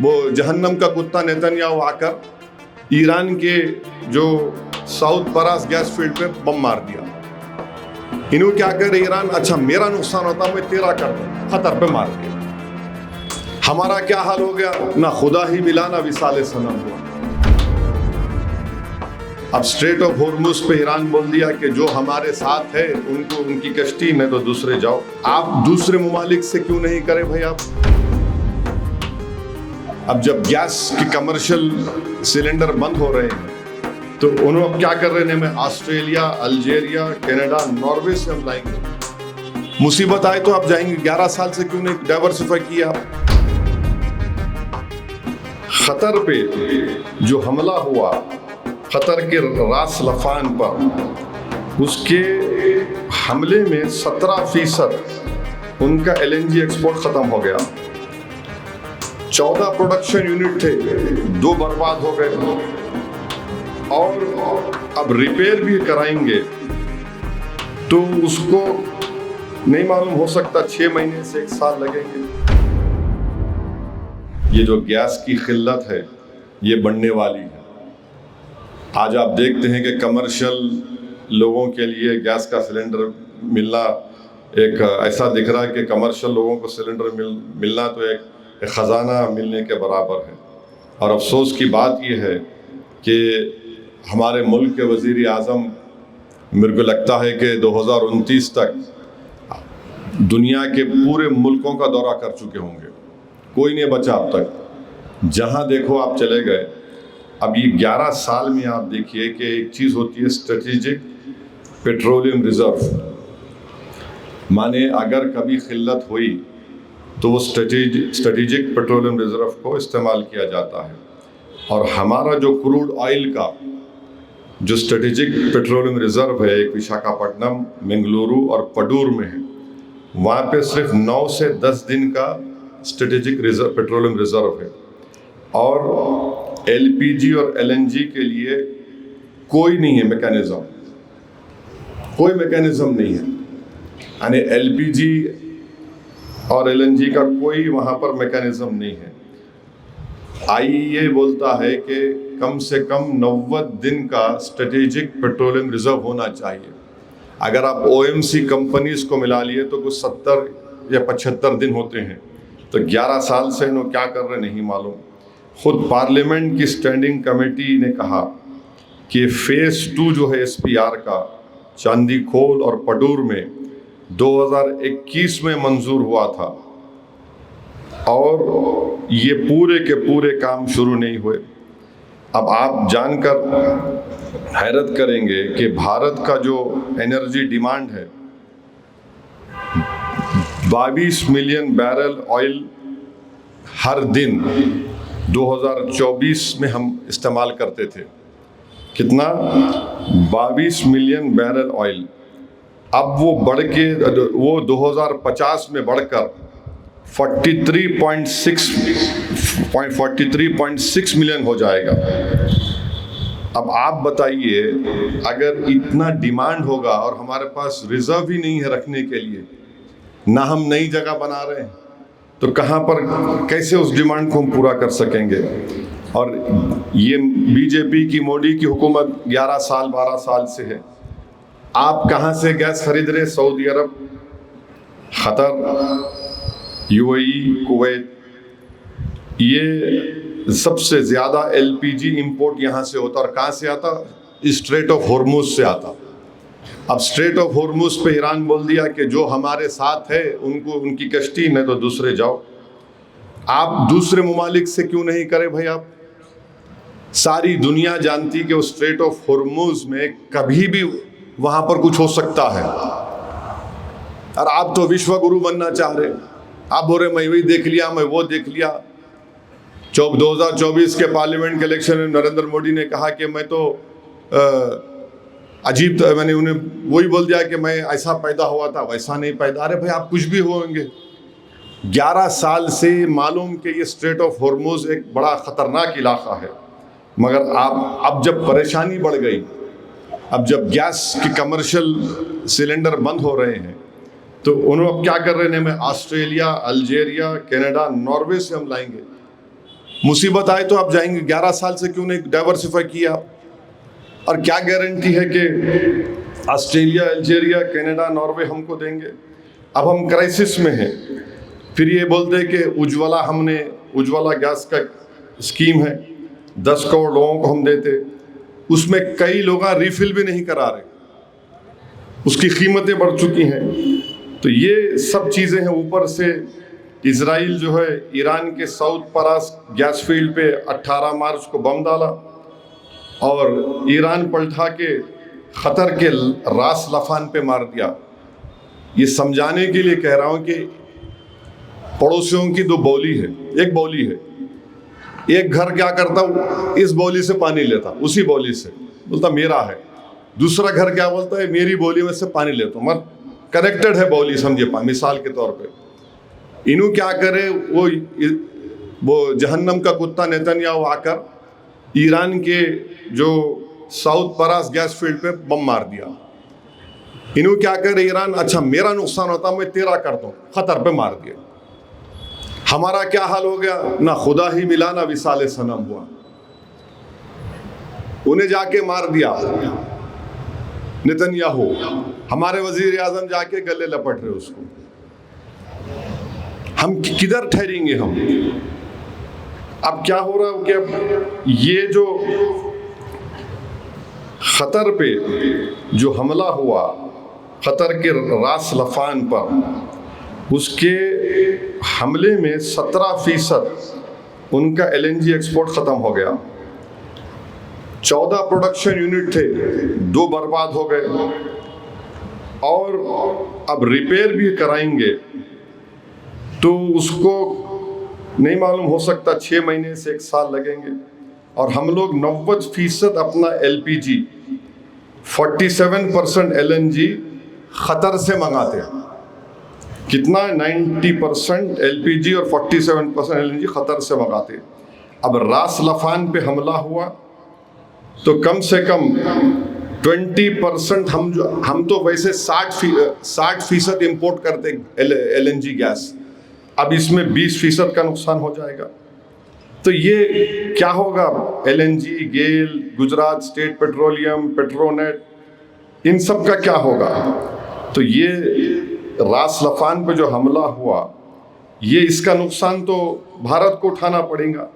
वो जहन्नम का कुत्ता नेतन्याहू आकर ईरान के जो साउथ परास गैस फील्ड पे बम मार दिया। इन्हों क्या कर ईरान, अच्छा मेरा नुकसान होता मैं तेरा कर दूं, खतर पे मार दिया। हमारा क्या हाल हो गया, ना खुदा ही मिला ना विसाले सनम हुआ। अब स्ट्रेट ऑफ होर्मुज पे ईरान बोल दिया कि जो हमारे साथ है उनको उनकी कश्ती, नहीं तो दूसरे जाओ। आप दूसरे ममालिक से क्यों नहीं करें भाई आप? अब जब गैस के कमर्शियल सिलेंडर बंद हो रहे हैं तो उन्होंने अब क्या कर रहे हैं, मैं ऑस्ट्रेलिया, अल्जीरिया, कनाडा, नॉर्वे से हम लाएंगे। मुसीबत आए तो आप जाएंगे। 11 साल से क्यों नहीं डाइवर्सिफाई किया आप? खतर पे जो हमला हुआ, खतर के रास लफान पर, उसके हमले में 17% उनका LNG एक्सपोर्ट खत्म हो गया। 14 प्रोडक्शन यूनिट थे, 2 बर्बाद हो गए। और अब रिपेयर भी कराएंगे तो उसको नहीं मालूम, हो सकता 6 महीने से 1 साल लगेंगे। ये जो गैस की किल्लत है ये बढ़ने वाली है। आज आप देखते हैं कि कमर्शियल लोगों के लिए गैस का सिलेंडर मिलना एक ऐसा दिख रहा है कि कमर्शियल लोगों को सिलेंडर मिलना तो एक ख़जाना मिलने के बराबर है। और अफसोस की बात यह है कि हमारे मुल्क के वज़ीर आज़म, मेरे को लगता है कि 2029 तक दुनिया के पूरे मुल्कों का दौरा कर चुके होंगे, कोई नहीं बचा अब तक। जहाँ देखो आप चले गए। अब ये 11 साल में आप देखिए कि एक चीज़ होती है स्ट्रेटेजिक पेट्रोलियम रिज़र्व, माने अगर कभी किल्लत हुई तो वो स्ट्रेटेजिक पेट्रोलियम रिज़र्व को इस्तेमाल किया जाता है। और हमारा जो क्रूड ऑयल का जो स्ट्रेटेजिक पेट्रोलियम रिज़र्व है, एक विशाखापट्टनम, बेंगलुरु और पडूर में है, वहाँ पे सिर्फ 9 से 10 दिन का स्ट्रेटेजिक पेट्रोलियम रिज़र्व है। और LPG और LNG के लिए कोई नहीं है मैकेनिज़्म, कोई मैकेनिज़्म नहीं है। यानी LPG और LNG का कोई वहाँ पर मैकेनिज़्म नहीं है। IEA बोलता है कि कम से कम 90 दिन का स्ट्रेटेजिक पेट्रोलियम रिज़र्व होना चाहिए। अगर आप OMC कंपनीज को मिला लिए तो कुछ 70 या 75 दिन होते हैं। तो 11 साल से इन्होंने क्या कर रहे नहीं मालूम। खुद पार्लियामेंट की स्टैंडिंग कमेटी ने कहा कि फ़ेज़ 2 जो है SPR का चांदीखोल और पडूर में 2021 में मंजूर हुआ था और ये पूरे के पूरे काम शुरू नहीं हुए। अब आप जानकर हैरत करेंगे कि भारत का जो एनर्जी डिमांड है 22 मिलियन बैरल ऑयल हर दिन 2024 में हम इस्तेमाल करते थे। कितना? 22 मिलियन बैरल ऑयल। अब वो बढ़ के वो 2050 में बढ़कर 43.6 मिलियन हो जाएगा। अब आप बताइए, अगर इतना डिमांड होगा और हमारे पास रिजर्व ही नहीं है रखने के लिए, ना हम नई जगह बना रहे हैं, तो कहाँ पर कैसे उस डिमांड को हम पूरा कर सकेंगे? और ये बीजेपी की, मोदी की हुकूमत 11 साल 12 साल से है। आप कहाँ से गैस खरीद रहे? सऊदी अरब, क़तर, UAE, कुवैत, ये सबसे ज़्यादा LPG इंपोर्ट यहाँ से होता। और कहाँ से आता? स्ट्रेट ऑफ होर्मुज से आता। अब स्ट्रेट ऑफ होर्मुज पे ईरान बोल दिया कि जो हमारे साथ है उनको उनकी कश्ती, नहीं तो दूसरे जाओ। आप दूसरे ममालिक से क्यों नहीं करें भाई आप? सारी दुनिया जानती कि उस स्ट्रेट ऑफ होर्मुज में कभी भी वहाँ पर कुछ हो सकता है। और आप तो विश्व गुरु बनना चाह रहे। आप बोल रहे मैं वही देख लिया, मैं वो देख लिया। 2024 के पार्लियामेंट के इलेक्शन में नरेंद्र मोदी ने कहा कि मैं तो अजीब, मैंने उन्हें वही बोल दिया कि मैं ऐसा पैदा हुआ था, वैसा नहीं पैदा। अरे भाई आप कुछ भी होंगे। 11 साल से मालूम कि ये स्ट्रेट ऑफ होर्मुज एक बड़ा ख़तरनाक इलाका है, मगर आप अब जब परेशानी बढ़ गई, अब जब गैस के कमर्शियल सिलेंडर बंद हो रहे हैं, तो उन्होंने क्या कर रहे हैं, मैं ऑस्ट्रेलिया, अल्जीरिया, कनाडा, नॉर्वे से हम लाएंगे। मुसीबत आए तो आप जाएंगे, 11 साल से क्यों नहीं डाइवर्सिफाई किया? और क्या गारंटी है कि ऑस्ट्रेलिया, अल्जीरिया, कनाडा, नॉर्वे हमको देंगे? अब हम क्राइसिस में हैं, फिर ये बोलते हैं कि उज्ज्वला गैस का स्कीम है, 10 करोड़ लोगों को हम देते, उसमें कई लोग रिफिल भी नहीं करा रहे, उसकी कीमतें बढ़ चुकी हैं। तो ये सब चीज़ें हैं। ऊपर से इजराइल जो है ईरान के साउथ परास गैस फील्ड पे 18 मार्च को बम डाला और ईरान पलटा के ख़तर के रास लफान पे मार दिया। ये समझाने के लिए कह रहा हूँ कि पड़ोसियों की दो बोली है, एक बोली है, एक घर क्या करता, इस बोली से पानी लेता, उसी बोली से बोलता मेरा है, दूसरा घर क्या बोलता है, मेरी बोली में से पानी लेता हूँ, मगर कनेक्टेड है बोली, समझिए। मिसाल के तौर पे इन्हों क्या करे, वो जहन्नम का कुत्ता नेतन्याहू आकर ईरान के जो साउथ परास गैस फील्ड पे बम मार दिया। इन्हों क्या करे ईरान, अच्छा मेरा नुकसान होता मैं तेरा करता हूँ, ख़तर पे मार दिया। हमारा क्या हाल हो गया, ना खुदा ही मिला ना विसाले सनम हुआ, उन्हें जाके मार दिया नेतन्याहू, हमारे वजीर आजम जाके गले लपट रहे उसको। हम किधर ठहरेंगे हम? अब क्या हो रहा है कि अब ये जो ख़तर पे जो हमला हुआ, ख़तर के रास लफान पर, उसके हमले में 17% उनका LNG एक्सपोर्ट ख़त्म हो गया। 14 प्रोडक्शन यूनिट थे, 2 बर्बाद हो गए, और अब रिपेयर भी कराएंगे तो उसको नहीं मालूम, हो सकता 6 महीने से 1 साल लगेंगे। और हम लोग 90% अपना LPG, 47% LNG ख़तर से मंगाते हैं। कितना? 90% LPG और 47% LNG ख़तर से मंगाते हैं। अब रास लफान पे हमला हुआ तो कम से कम 20% हम तो वैसे 60% इम्पोर्ट करते LNG गैस, अब इसमें 20% का नुकसान हो जाएगा। तो ये क्या होगा? LNG, गेल, गुजरात स्टेट पेट्रोलियम, पेट्रोनेट, इन सब का क्या होगा? तो ये रास लफान पे जो हमला हुआ, ये इसका नुकसान तो भारत को उठाना पड़ेगा।